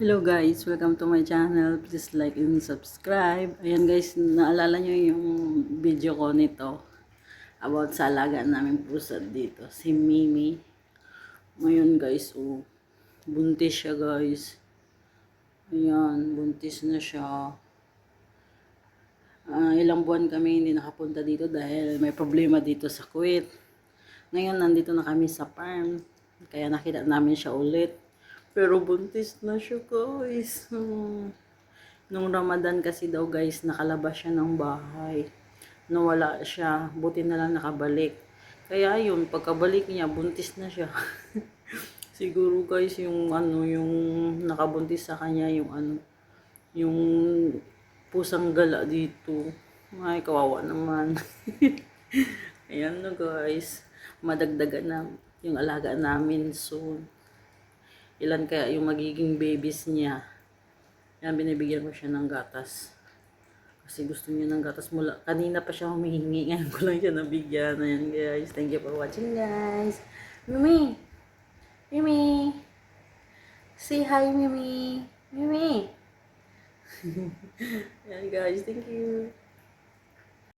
Hello guys, welcome to my channel. Please like and subscribe. Ayan guys, naalala nyo yung video ko nito about sa alaga namin pusa dito, si Mimi. Ngayon guys, buntis siya guys. Ayan, buntis na siya. Ilang buwan kami hindi nakapunta dito dahil may problema dito sa Kuwait. Ngayon, nandito na kami sa farm. Kaya nakita namin siya ulit. Pero buntis na siya guys. Nung Ramadan kasi daw guys, nakalabas siya ng bahay. Nawala siya. Buti na lang nakabalik. Kaya yun, pagkabalik niya, buntis na siya. Siguro guys, yung nakabuntis sa kanya, yung pusang gala dito. Ay, kawawa naman. Ayan na guys. Madagdagan na yung alaga namin soon. Ilan kaya yung magiging babies niya. Yan, binibigyan ko siya ng gatas. Kasi gusto niya ng gatas mula. Kanina pa siya humihingi. Ngayon ko lang siya nabigyan. Ayan guys. Thank you for watching guys. Mimi! Mimi! Say hi Mimi! Mimi! Ayan guys. Thank you.